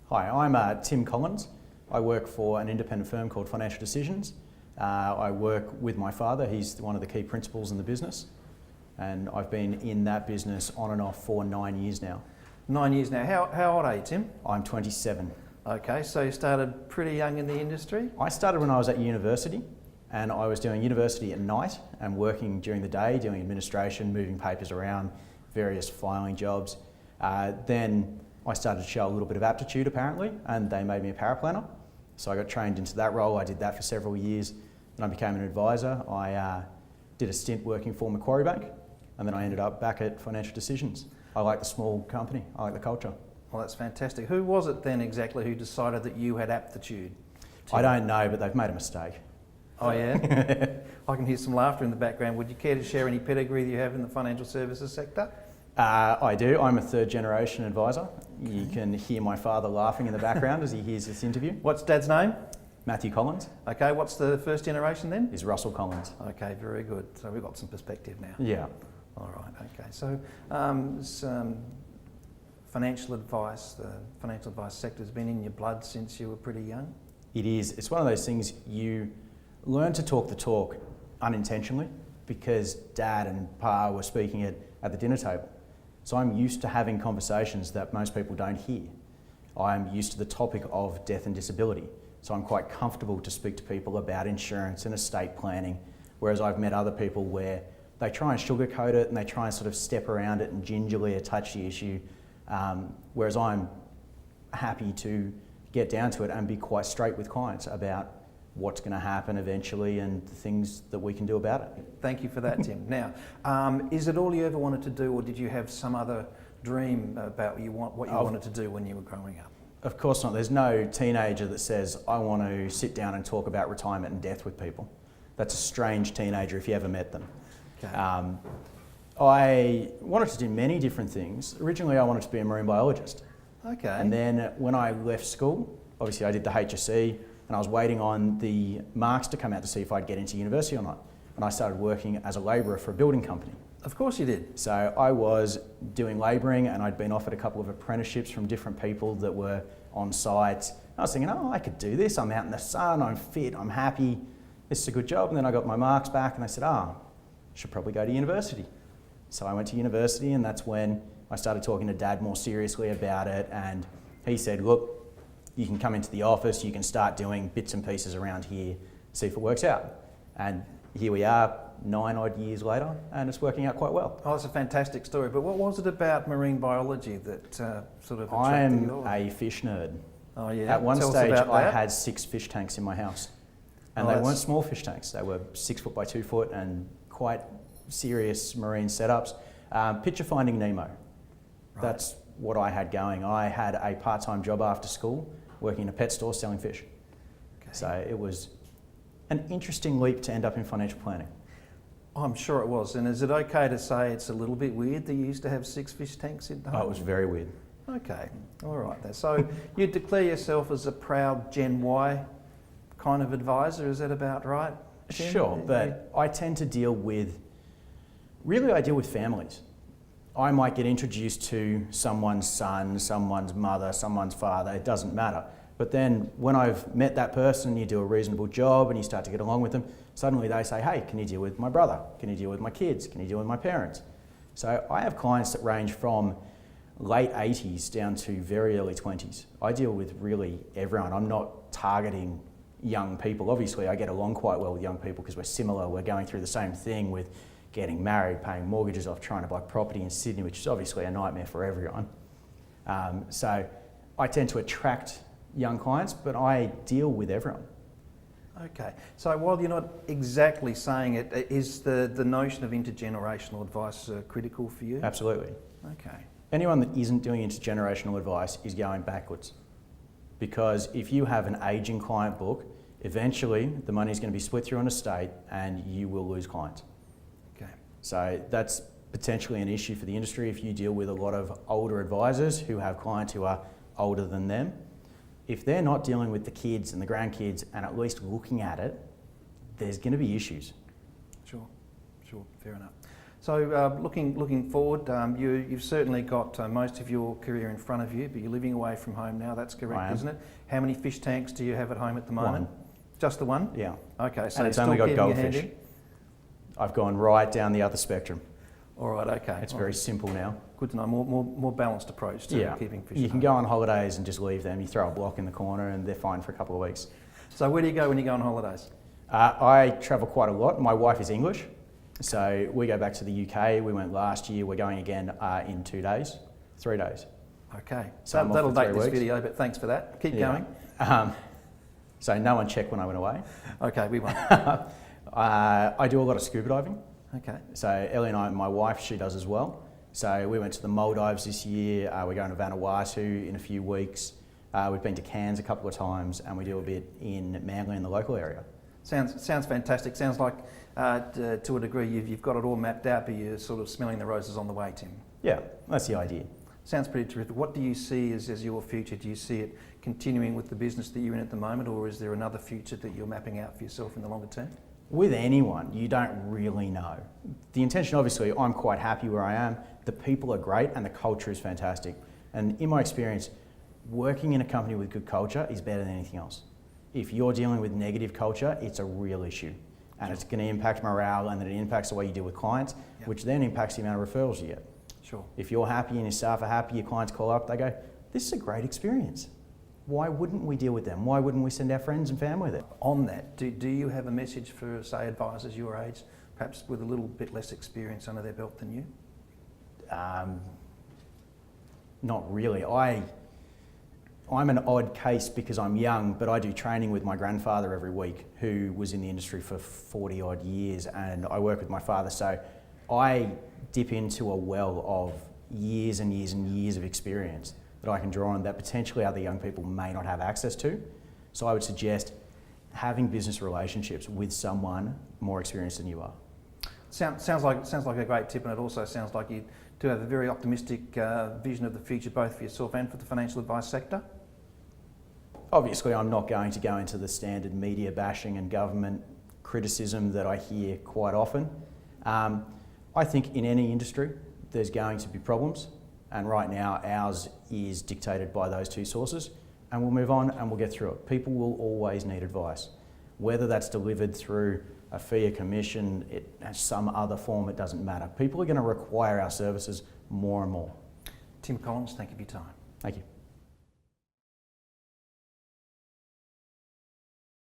Hi, I'm Tim Collins. I work for an independent firm called Financial Decisions. I work with my father. He's one of the key principals in the business, and I've been in that business on and off for 9 years now. 9 years now. How old are you, Tim? I'm 27. Okay, so you started pretty young in the industry? I started when I was at university, and I was doing university at night and working during the day, doing administration, moving papers around, various filing jobs. Then I started to show a little bit of aptitude apparently, and they made me a paraplanner. So I got trained into that role. I did that for several years. Then I became an advisor. I did a stint working for Macquarie Bank, and then I ended up back at Financial Decisions. I like the small company. I like the culture. Well, that's fantastic. Who was it then exactly who decided that you had aptitude? I don't know, but they've made a mistake. Oh yeah? I can hear some laughter in the background. Would you care to share any pedigree that you have in the financial services sector? I do. I'm a third generation advisor. You can hear my father laughing in the background as he hears this interview. What's Dad's name? Matthew Collins. Okay, what's the first generation then? Is Russell Collins. Okay, very good. So we've got some perspective now. Yeah. All right, okay. So financial advice, the financial advice sector has been in your blood since you were pretty young? It is. It's one of those things you learn to talk the talk unintentionally because Dad and Pa were speaking at the dinner table. So I'm used to having conversations that most people don't hear. I'm used to the topic of death and disability. So I'm quite comfortable to speak to people about insurance and estate planning, whereas I've met other people where they try and sugarcoat it and they try and sort of step around it and gingerly touch the issue, whereas I'm happy to get down to it and be quite straight with clients about what's going to happen eventually and the things that we can do about it. Thank you for that, Tim. Now, is it all you ever wanted to do, or did you have some other dream about what you wanted to do when you were growing up? Of course not. There's no teenager that says, I want to sit down and talk about retirement and death with people. That's a strange teenager if you ever met them. Okay. I wanted to do many different things. Originally, I wanted to be a marine biologist. Okay. And then when I left school, obviously I did the HSC, and I was waiting on the marks to come out to see if I'd get into university or not. And I started working as a labourer for a building company. Of course you did. So I was doing labouring, and I'd been offered a couple of apprenticeships from different people that were on site. I was thinking, oh, I could do this. I'm out in the sun, I'm fit, I'm happy. This is a good job. And then I got my marks back and they said, I should probably go to university. So I went to university, and that's when I started talking to Dad more seriously about it. And he said, look, you can come into the office, you can start doing bits and pieces around here, see if it works out. And here we are 9 odd years later, and it's working out quite well. Oh, that's a fantastic story. But what was it about marine biology that sort of attracted I'm you? a fish nerd. Oh yeah. At one Tell us stage, about I that. had 6 fish tanks in my house. And Oh, they that's- weren't small fish tanks. They were 6 foot by 2 foot and quite serious marine setups. Picture Finding Nemo. Right. That's what I had going. I had a part-time job after school working in a pet store selling fish. Okay. So it was an interesting leap to end up in financial planning. I'm sure it was. And is it okay to say it's a little bit weird that you used to have 6 fish tanks in the home? Oh, it was very weird. Okay, all right then. So you declare yourself as a proud Gen Y kind of advisor, is that about right, Tim? Sure, but I tend to deal with, really I deal with families. I might get introduced to someone's son, someone's mother, someone's father, it doesn't matter. But then when I've met that person, you do a reasonable job and you start to get along with them, suddenly they say, hey, can you deal with my brother? Can you deal with my kids? Can you deal with my parents? So I have clients that range from late 80s down to very early 20s. I deal with really everyone. I'm not targeting young people. Obviously, I get along quite well with young people because we're similar. We're going through the same thing with getting married, paying mortgages off, trying to buy property in Sydney, which is obviously a nightmare for everyone. So I tend to attract young clients, but I deal with everyone. Okay, so while you're not exactly saying it, is the notion of intergenerational advice critical for you? Absolutely. Okay. Anyone that isn't doing intergenerational advice is going backwards. Because if you have an aging client book, eventually the money's going to be split through an estate and you will lose clients. Okay. So that's potentially an issue for the industry if you deal with a lot of older advisors who have clients who are older than them. If they're not dealing with the kids and the grandkids and at least looking at it, there's going to be issues. Sure, fair enough. So looking forward, you've certainly got most of your career in front of you, but you're living away from home now. That's I correct, am. isn't it? How many fish tanks do you have at home at the moment? One. Just the one? Yeah. Okay, so And it's you're only still got keeping your hand goldfish. in? I've gone right down the other spectrum. All right, okay. It's All very right. simple now. Good to know. More balanced approach to Yeah. keeping fish. You at can home. go on holidays and just leave them. You throw a block in the corner and they're fine for a couple of weeks. So where do you go when you go on holidays? I travel quite a lot. My wife is English, so we go back to the UK. We went last year. We're going again in 2 days, 3 days. Okay, So I'm off that'll for 3 date this weeks. video, but thanks for that. Keep Yeah. going. So no one checked when I went away. Okay, we won't. I do a lot of scuba diving. Okay. So Ellie and I, my wife, she does as well. So we went to the Maldives this year. We're going to Vanuatu in a few weeks. We've been to Cairns a couple of times, and we do a bit in Manly in the local area. Sounds fantastic. Sounds like, to a degree, you've got it all mapped out, but you're sort of smelling the roses on the way, Tim. Yeah, that's the idea. Sounds pretty terrific. What do you see as your future? Do you see it continuing with the business that you're in at the moment, or is there another future that you're mapping out for yourself in the longer term? With anyone, you don't really know. The intention, obviously, I'm quite happy where I am. The people are great and the culture is fantastic. And in my experience, working in a company with good culture is better than anything else. If you're dealing with negative culture, it's a real issue. And it's going to impact morale, and then it impacts the way you deal with clients, Yep. which then impacts the amount of referrals you get. Sure. If you're happy and your staff are happy, your clients call up, they go, this is a great experience. Why wouldn't we deal with them? Why wouldn't we send our friends and family there? On that, do you have a message for, say, advisors your age, perhaps with a little bit less experience under their belt than you? Not really. I'm an odd case because I'm young, but I do training with my grandfather every week, who was in the industry for 40 odd years, and I work with my father. So I dip into a well of years and years and years of experience that I can draw on that potentially other young people may not have access to. So I would suggest having business relationships with someone more experienced than you are. Sounds like a great tip, and it also sounds like you do have a very optimistic vision of the future, both for yourself and for the financial advice sector. Obviously, I'm not going to go into the standard media bashing and government criticism that I hear quite often. I think in any industry, there's going to be problems. And right now, ours is dictated by those two sources. And we'll move on and we'll get through it. People will always need advice. Whether that's delivered through a fee, a commission, some other form, it doesn't matter. People are going to require our services more and more. Tim Collins, thank you for your time. Thank you.